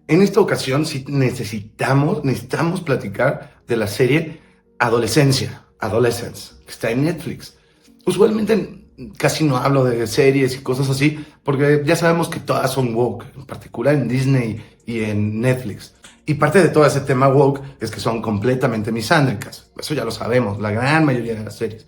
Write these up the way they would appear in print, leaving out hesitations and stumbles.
En esta ocasión sí necesitamos platicar de la serie Adolescence, que está en Netflix. Usualmente casi no hablo de series y cosas así, porque ya sabemos que todas son woke, en particular en Disney y en Netflix. Y parte de todo ese tema woke es que son completamente misándricas. Eso ya lo sabemos, la gran mayoría de las series.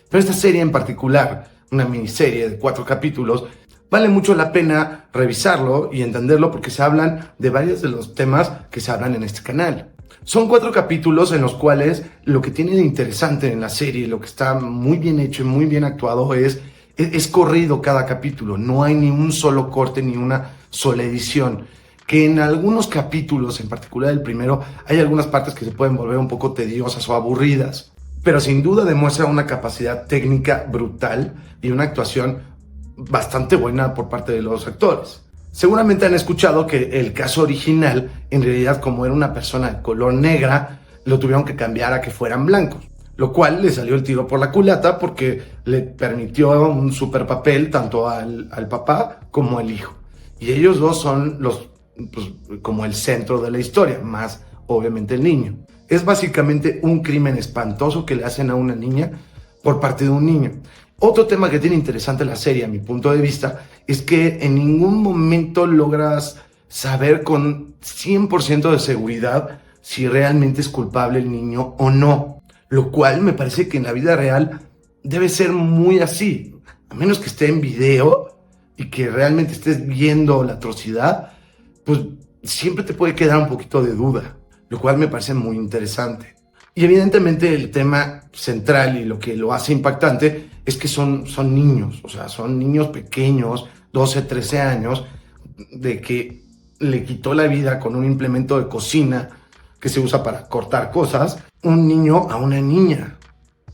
Pero esta serie en particular, una miniserie de 4 capítulos, vale mucho la pena revisarlo y entenderlo porque se hablan de varios de los temas que se hablan en este canal. Son 4 capítulos en los cuales lo que tiene de interesante en la serie, lo que está muy bien hecho y muy bien actuado es corrido cada capítulo. No hay ni un solo corte ni una sola edición. Que en algunos capítulos, en particular el primero, hay algunas partes que se pueden volver un poco tediosas o aburridas. Pero sin duda demuestra una capacidad técnica brutal y una actuación bastante buena por parte de los actores. Seguramente han escuchado que el caso original, en realidad como era una persona de color negra, lo tuvieron que cambiar a que fueran blancos, lo cual le salió el tiro por la culata porque le permitió un super papel tanto al papá como al hijo. Y ellos dos son como el centro de la historia, más obviamente el niño. Es básicamente un crimen espantoso que le hacen a una niña por parte de un niño. Otro tema que tiene interesante la serie, a mi punto de vista, es que en ningún momento logras saber con 100% de seguridad si realmente es culpable el niño o no. Lo cual me parece que en la vida real debe ser muy así. A menos que esté en video y que realmente estés viendo la atrocidad, pues siempre te puede quedar un poquito de duda. Lo cual me parece muy interesante. Y evidentemente el tema central y lo que lo hace impactante es que son niños, o sea, son niños pequeños, 12, 13 años, de que le quitó la vida con un implemento de cocina que se usa para cortar cosas, un niño a una niña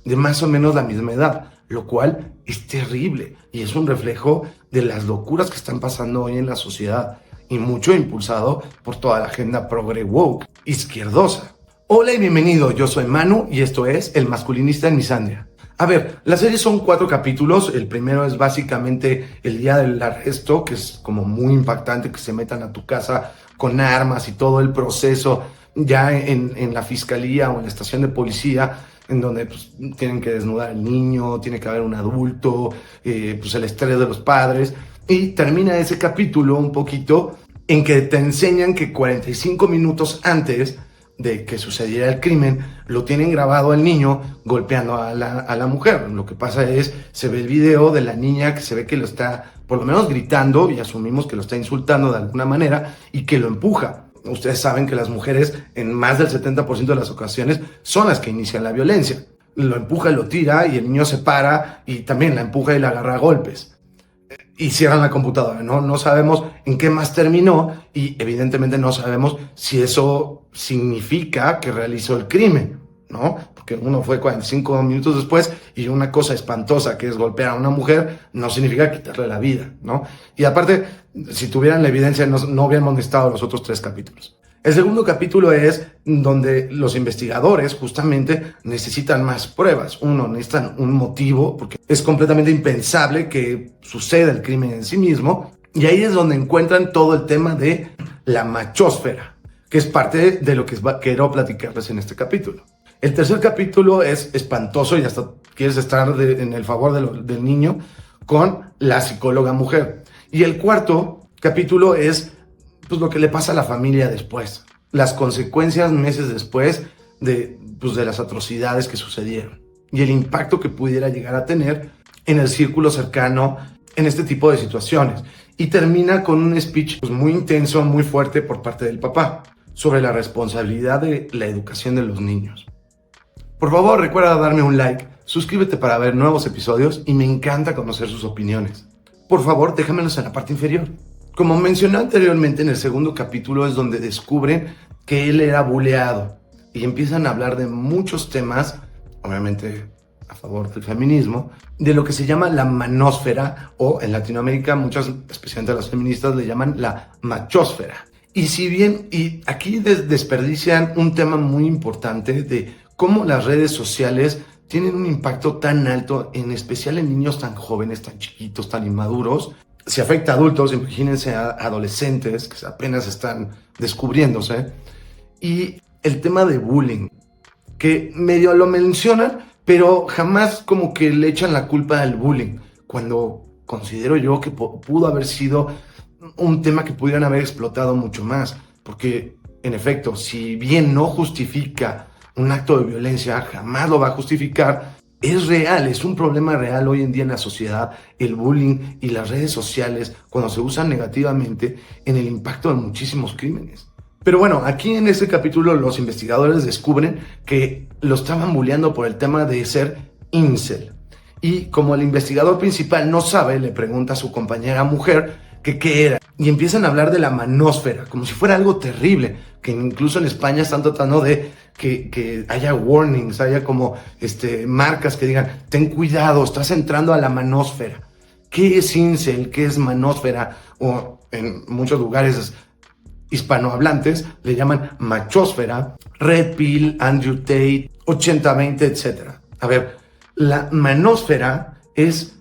de más o menos la misma edad, lo cual es terrible y es un reflejo de las locuras que están pasando hoy en la sociedad y mucho impulsado por toda la agenda progre woke izquierdosa. Hola y bienvenido, yo soy Manu y esto es El Masculinista en Misandria. A ver, la serie son 4 capítulos, el primero es básicamente el día del arresto, que es como muy impactante que se metan a tu casa con armas y todo el proceso ya en la fiscalía o en la estación de policía, en donde pues, tienen que desnudar al niño, tiene que haber un adulto, pues el estrés de los padres, y termina ese capítulo un poquito en que te enseñan que 45 minutos antes de que sucediera el crimen, lo tienen grabado al niño golpeando a la mujer. Lo que pasa es, se ve el video de la niña que se ve que lo está, por lo menos gritando, y asumimos que lo está insultando de alguna manera, y que lo empuja. Ustedes saben que las mujeres, en más del 70% de las ocasiones, son las que inician la violencia. Lo empuja, lo tira, y el niño se para, y también la empuja y la agarra a golpes. Y cierran la computadora, ¿no? No sabemos en qué más terminó y evidentemente no sabemos si eso significa que realizó el crimen, ¿no? Porque uno fue 45 minutos después y una cosa espantosa que es golpear a una mujer no significa quitarle la vida, ¿no? Y aparte, si tuvieran la evidencia no hubiéramos necesitado los otros 3 capítulos. El segundo capítulo es donde los investigadores justamente necesitan más pruebas. Uno, necesitan un motivo, porque es completamente impensable que suceda el crimen en sí mismo. Y ahí es donde encuentran todo el tema de la machósfera, que es parte de lo que quiero platicarles en este capítulo. El tercer capítulo es espantoso y hasta quieres estar en el favor del niño con la psicóloga mujer. Y el cuarto capítulo es pues lo que le pasa a la familia después, las consecuencias meses después de las atrocidades que sucedieron y el impacto que pudiera llegar a tener en el círculo cercano en este tipo de situaciones. Y termina con un speech muy intenso, muy fuerte por parte del papá sobre la responsabilidad de la educación de los niños. Por favor, recuerda darme un like, suscríbete para ver nuevos episodios y me encanta conocer sus opiniones. Por favor, déjamelos en la parte inferior. Como mencioné anteriormente, en el segundo capítulo es donde descubren que él era buleado y empiezan a hablar de muchos temas, obviamente a favor del feminismo, de lo que se llama la manósfera, o en Latinoamérica muchas, especialmente las feministas, le llaman la machósfera. Y si bien, y aquí desperdician un tema muy importante de cómo las redes sociales tienen un impacto tan alto, en especial en niños tan jóvenes, tan chiquitos, tan inmaduros, Si afecta a adultos, imagínense a adolescentes que apenas están descubriéndose. Y el tema de bullying, que medio lo mencionan, pero jamás como que le echan la culpa al bullying, cuando considero yo que pudo haber sido un tema que pudieran haber explotado mucho más, porque en efecto, si bien no justifica un acto de violencia, jamás lo va a justificar. Es real, es un problema real hoy en día en la sociedad, el bullying y las redes sociales, cuando se usan negativamente en el impacto de muchísimos crímenes. Pero bueno, aquí en este capítulo los investigadores descubren que lo estaban bulleando por el tema de ser incel. Y como el investigador principal no sabe, le pregunta a su compañera mujer que qué era. Y empiezan a hablar de la manósfera, como si fuera algo terrible, que incluso en España están tratando de que haya warnings, haya como marcas que digan, ten cuidado, estás entrando a la manósfera. ¿Qué es incel? ¿Qué es manósfera? O en muchos lugares hispanohablantes le llaman machósfera, Red Pill, Andrew Tate, 80-20, etc. A ver, la manósfera es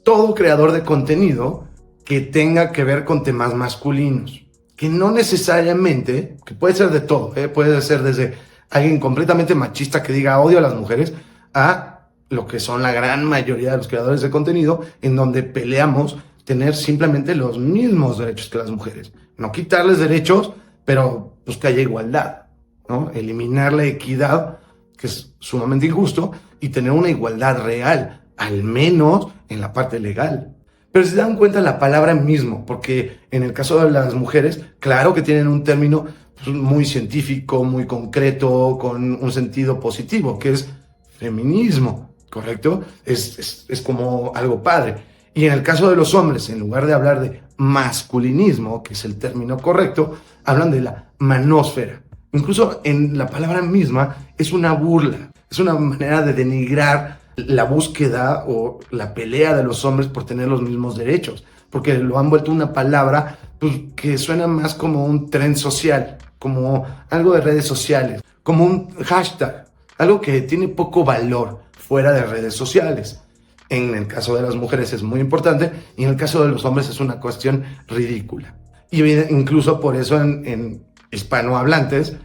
todo creador de contenido que tenga que ver con temas masculinos, que no necesariamente, que puede ser de todo, puede ser desde alguien completamente machista que diga odio a las mujeres, a lo que son la gran mayoría de los creadores de contenido, en donde peleamos tener simplemente los mismos derechos que las mujeres. No quitarles derechos, pero pues que haya igualdad, ¿no? Eliminar la equidad, que es sumamente injusto, y tener una igualdad real, al menos en la parte legal. Pero si se dan cuenta la palabra mismo, porque en el caso de las mujeres, claro que tienen un término muy científico, muy concreto, con un sentido positivo, que es feminismo, ¿correcto? Es como algo padre. Y en el caso de los hombres, en lugar de hablar de masculinismo, que es el término correcto, hablan de la manósfera. Incluso en la palabra misma es una burla, es una manera de denigrar la búsqueda o la pelea de los hombres por tener los mismos derechos, porque lo han vuelto una palabra pues, que suena más como un trend social, como algo de redes sociales, como un hashtag, algo que tiene poco valor fuera de redes sociales. En el caso de las mujeres es muy importante y en el caso de los hombres es una cuestión ridícula. Y incluso por eso en hispanohablantes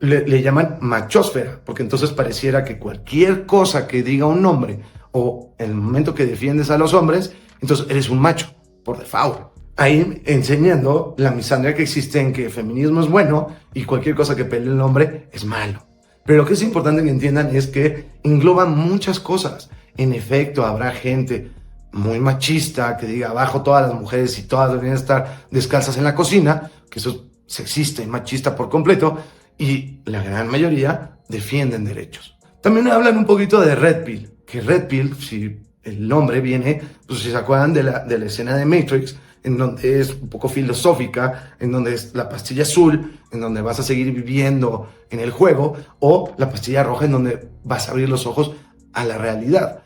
le llaman machósfera, porque entonces pareciera que cualquier cosa que diga un hombre o en el momento que defiendes a los hombres, entonces eres un macho, por default. Ahí enseñando la misandria que existe en que el feminismo es bueno y cualquier cosa que pelee el hombre es malo. Pero lo que es importante que entiendan es que engloba muchas cosas. En efecto, habrá gente muy machista que diga abajo todas las mujeres y todas deberían estar descalzas en la cocina, que eso es sexista y machista por completo, y la gran mayoría defienden derechos. También hablan un poquito de Red Pill, que Red Pill, si el nombre viene, pues si se acuerdan de la escena de Matrix, en donde es un poco filosófica, en donde es la pastilla azul, en donde vas a seguir viviendo en el juego, o la pastilla roja, en donde vas a abrir los ojos a la realidad.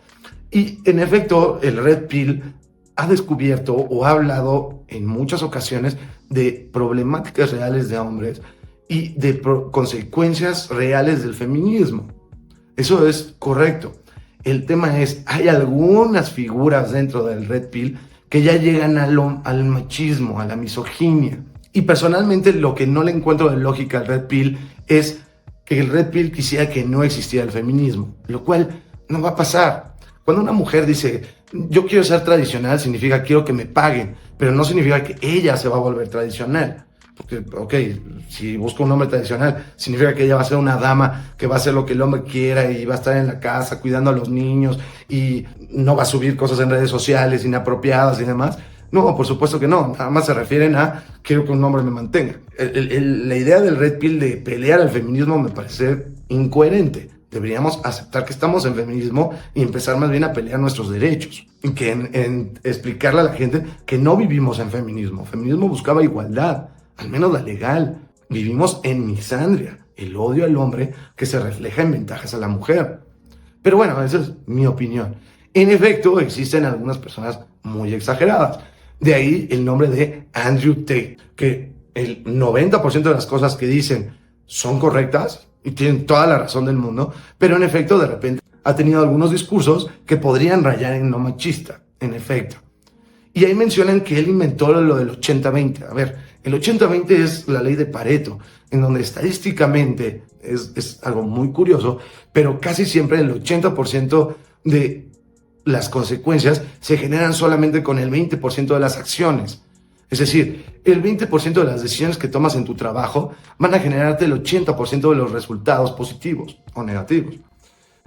Y en efecto, el Red Pill ha descubierto o ha hablado en muchas ocasiones de problemáticas reales de hombres y de consecuencias reales del feminismo. Eso es correcto. El tema es, hay algunas figuras dentro del Red Pill que ya llegan al machismo, a la misoginia. Y personalmente lo que no le encuentro de lógica al Red Pill es que el Red Pill quisiera que no existiera el feminismo, lo cual no va a pasar. Cuando una mujer dice, yo quiero ser tradicional, significa quiero que me paguen, pero no significa que ella se va a volver tradicional. Porque, ok, si busca un hombre tradicional, significa que ella va a ser una dama que va a hacer lo que el hombre quiera y va a estar en la casa cuidando a los niños y no va a subir cosas en redes sociales inapropiadas y demás. No, por supuesto que no. Nada más se refieren a quiero que un hombre me mantenga. La idea del Red Pill de pelear al feminismo me parece incoherente. Deberíamos aceptar que estamos en feminismo y empezar más bien a pelear nuestros derechos. Y que en explicarle a la gente que no vivimos en feminismo. Feminismo buscaba igualdad, al menos la legal. Vivimos en misandria, el odio al hombre que se refleja en ventajas a la mujer. Pero bueno, esa es mi opinión. En efecto, existen algunas personas muy exageradas. De ahí el nombre de Andrew Tate, que el 90% de las cosas que dicen son correctas y tienen toda la razón del mundo, pero en efecto de repente ha tenido algunos discursos que podrían rayar en lo machista, en efecto. Y ahí mencionan que él inventó lo del 80-20. A ver, el 80-20 es la ley de Pareto, en donde estadísticamente es algo muy curioso, pero casi siempre el 80% de las consecuencias se generan solamente con el 20% de las acciones. Es decir, el 20% de las decisiones que tomas en tu trabajo van a generarte el 80% de los resultados positivos o negativos.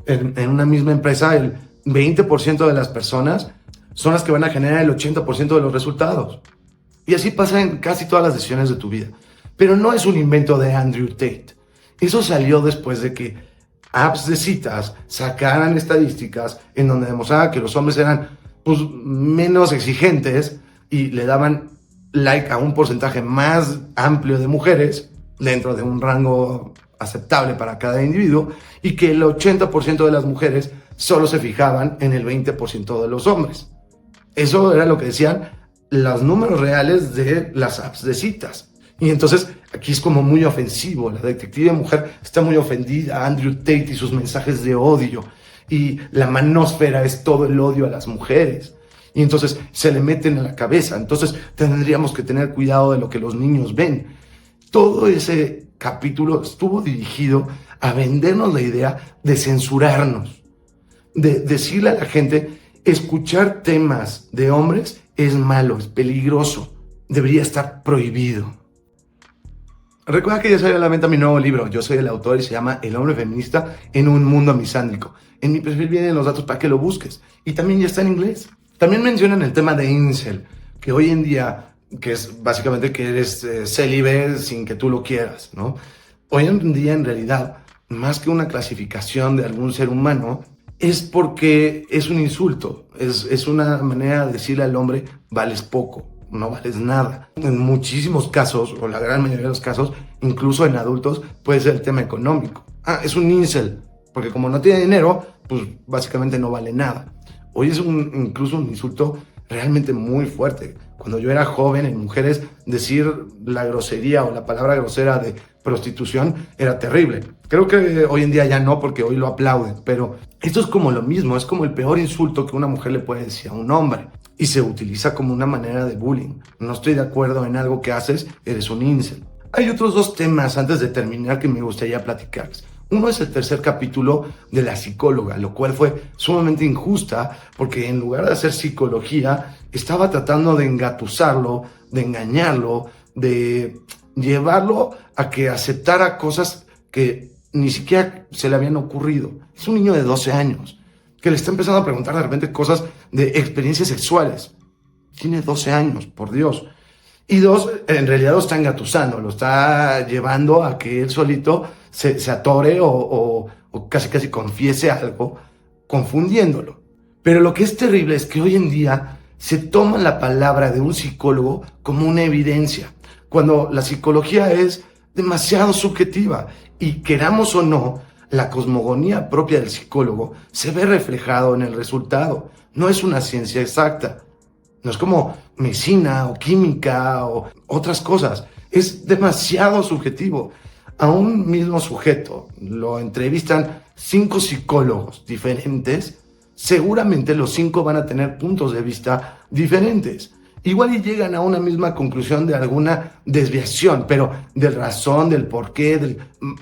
En una misma empresa, el 20% de las personas son las que van a generar el 80% de los resultados. Y así pasa en casi todas las decisiones de tu vida. Pero no es un invento de Andrew Tate. Eso salió después de que apps de citas sacaran estadísticas en donde demostraba que los hombres eran pues, menos exigentes y le daban like a un porcentaje más amplio de mujeres dentro de un rango aceptable para cada individuo, y que el 80% de las mujeres solo se fijaban en el 20% de los hombres. Eso era lo que decían los números reales de las apps de citas. Y entonces aquí es como muy ofensivo. La detective mujer está muy ofendida. Andrew Tate y sus mensajes de odio. Y la manósfera es todo el odio a las mujeres. Y entonces se le meten a la cabeza. Entonces tendríamos que tener cuidado de lo que los niños ven. Todo ese capítulo estuvo dirigido a vendernos la idea de censurarnos. De decirle a la gente, escuchar temas de hombres es malo, es peligroso. Debería estar prohibido. Recuerda que ya salió a la venta mi nuevo libro. Yo soy el autor y se llama El hombre feminista en un mundo misándrico. En mi perfil vienen los datos para que lo busques. Y también ya está en inglés. También mencionan el tema de incel, que hoy en día, que es básicamente que eres célibe sin que tú lo quieras, ¿no? Hoy en día, en realidad, más que una clasificación de algún ser humano, es porque es un insulto. Es una manera de decirle al hombre, vales poco. No vales nada. En muchísimos casos, o la gran mayoría de los casos, incluso en adultos, puede ser el tema económico. Es un incel, porque como no tiene dinero, pues básicamente no vale nada. Hoy es incluso un insulto realmente muy fuerte. Cuando yo era joven, en mujeres, decir la grosería o la palabra grosera de prostitución era terrible. Creo que hoy en día ya no, porque hoy lo aplauden, pero esto es como lo mismo, es como el peor insulto que una mujer le puede decir a un hombre. Y se utiliza como una manera de bullying. No estoy de acuerdo en algo que haces, eres un incel. Hay otros dos temas antes de terminar que me gustaría platicarles. Uno es el tercer capítulo de La psicóloga, lo cual fue sumamente injusta porque en lugar de hacer psicología, estaba tratando de engatusarlo, de engañarlo, de llevarlo a que aceptara cosas que ni siquiera se le habían ocurrido. Es un niño de 12 años. Que le está empezando a preguntar de repente cosas de experiencias sexuales. Tiene 12 años, por Dios. Y dos, en realidad lo está engatusando, lo está llevando a que él solito se atore o casi confiese algo, confundiéndolo. Pero lo que es terrible es que hoy en día se toma la palabra de un psicólogo como una evidencia, cuando la psicología es demasiado subjetiva y, queramos o no, la cosmogonía propia del psicólogo se ve reflejado en el resultado. No es una ciencia exacta. No es como medicina o química o otras cosas. Es demasiado subjetivo. A un mismo sujeto lo entrevistan 5 psicólogos diferentes. Seguramente los 5 van a tener puntos de vista diferentes. Igual y llegan a una misma conclusión de alguna desviación, pero de razón, del porqué,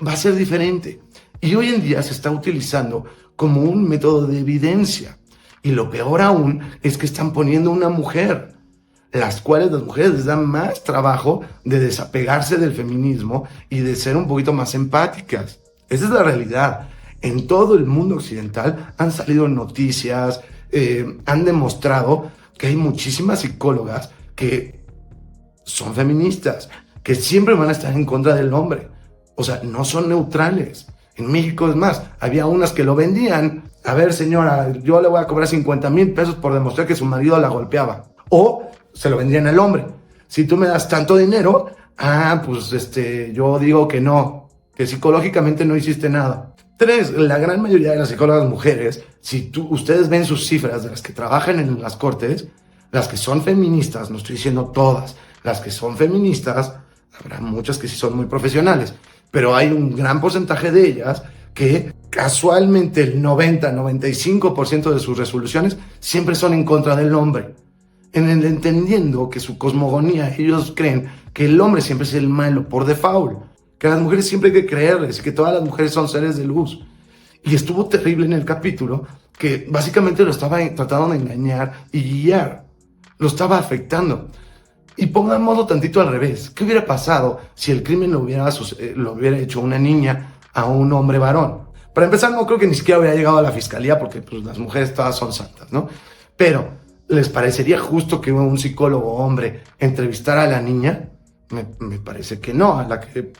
va a ser diferente. Y hoy en día se está utilizando como un método de evidencia. Y lo peor aún es que están poniendo una mujer, las cuales las mujeres les dan más trabajo de desapegarse del feminismo y de ser un poquito más empáticas. Esa es la realidad. En todo el mundo occidental han salido noticias, han demostrado que hay muchísimas psicólogas que son feministas, que siempre van a estar en contra del hombre. O sea, no son neutrales. En México es más, había unas que lo vendían. A ver, señora, yo le voy a cobrar 50,000 pesos por demostrar que su marido la golpeaba. O se lo vendían al hombre. Si tú me das tanto dinero, pues yo digo que no, que psicológicamente no hiciste nada. 3, la gran mayoría de las psicólogas mujeres, si ustedes ven sus cifras de las que trabajan en las cortes, las que son feministas, no estoy diciendo todas, las que son feministas, habrá muchas que sí son muy profesionales, pero hay un gran porcentaje de ellas que casualmente el 90-95% de sus resoluciones siempre son en contra del hombre. en el entendiendo que su cosmogonía, ellos creen que el hombre siempre es el malo por default, que a las mujeres siempre hay que creerles, que todas las mujeres son seres de luz. Y estuvo terrible en el capítulo que básicamente lo estaba tratando de engañar y guiar, lo estaba afectando. Y pongámoslo tantito al revés. ¿Qué hubiera pasado si el crimen lo hubiera hecho una niña a un hombre varón? Para empezar, no creo que ni siquiera hubiera llegado a la fiscalía porque pues, las mujeres todas son santas, ¿no? Pero, ¿les parecería justo que un psicólogo hombre entrevistara a la niña? Me parece que no. A la que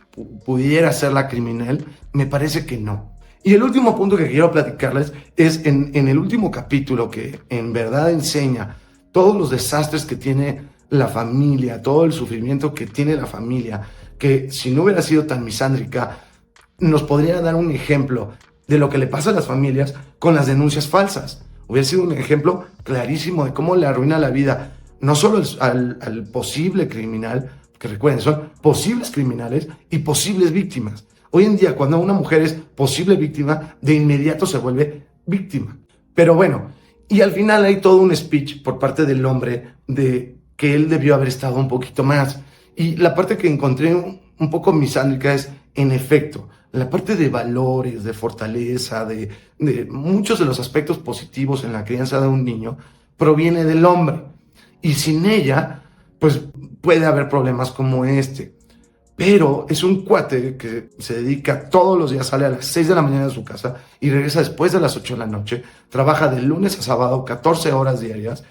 pudiera ser la criminal, me parece que no. Y el último punto que quiero platicarles es en el último capítulo que en verdad enseña todos los desastres que tiene la familia, todo el sufrimiento que tiene la familia, que si no hubiera sido tan misándrica, nos podría dar un ejemplo de lo que le pasa a las familias con las denuncias falsas. Hubiera sido un ejemplo clarísimo de cómo le arruina la vida, no solo al posible criminal, que recuerden, son posibles criminales y posibles víctimas. Hoy en día, cuando una mujer es posible víctima, de inmediato se vuelve víctima. Pero bueno, y al final hay todo un speech por parte del hombre de que él debió haber estado un poquito más. Y la parte que encontré un poco misándrica es, en efecto, la parte de valores, de fortaleza, de muchos de los aspectos positivos en la crianza de un niño, proviene del hombre. Y sin ella, pues puede haber problemas como este. Pero es un cuate que se dedica todos los días, sale a las 6 de la mañana de su casa y regresa después de las 8 de la noche, trabaja de lunes a sábado, 14 horas diarias,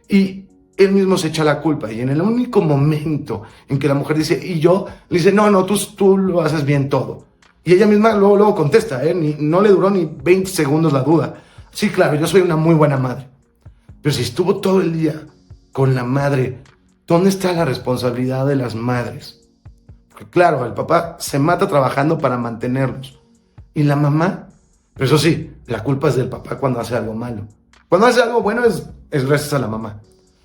y él mismo se echa la culpa. Y en el único momento en que la mujer dice, y yo, le dice, no, tú lo haces bien todo. Y ella misma luego contesta, no le duró ni 20 segundos la duda. Sí, claro, yo soy una muy buena madre. Pero si estuvo todo el día con la madre, ¿dónde está la responsabilidad de las madres? Porque claro, el papá se mata trabajando para mantenerlos. Y la mamá, pero eso sí, la culpa es del papá cuando hace algo malo. Cuando hace algo bueno es gracias a la mamá.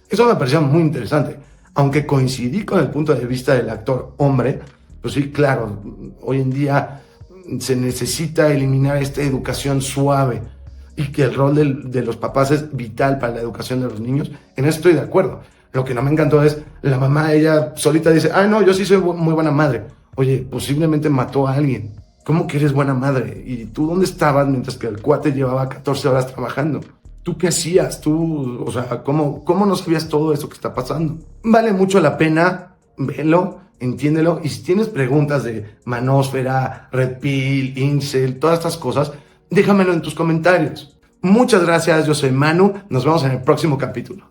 Eso me pareció muy interesante. Aunque coincidí con el punto de vista del actor hombre, pues sí, claro, hoy en día se necesita eliminar esta educación suave y que el rol de los papás es vital para la educación de los niños. En eso estoy de acuerdo. Lo que no me encantó es la mamá, ella solita dice, no, yo sí soy muy buena madre. Oye, posiblemente mató a alguien. ¿Cómo que eres buena madre? ¿Y tú dónde estabas mientras que el cuate llevaba 14 horas trabajando? ¿Tú qué hacías? O sea, ¿cómo no sabías todo eso que está pasando? Vale mucho la pena, velo, entiéndelo. Y si tienes preguntas de manósfera, red pill, incel, todas estas cosas, déjamelo en tus comentarios. Muchas gracias, yo soy Manu, nos vemos en el próximo capítulo.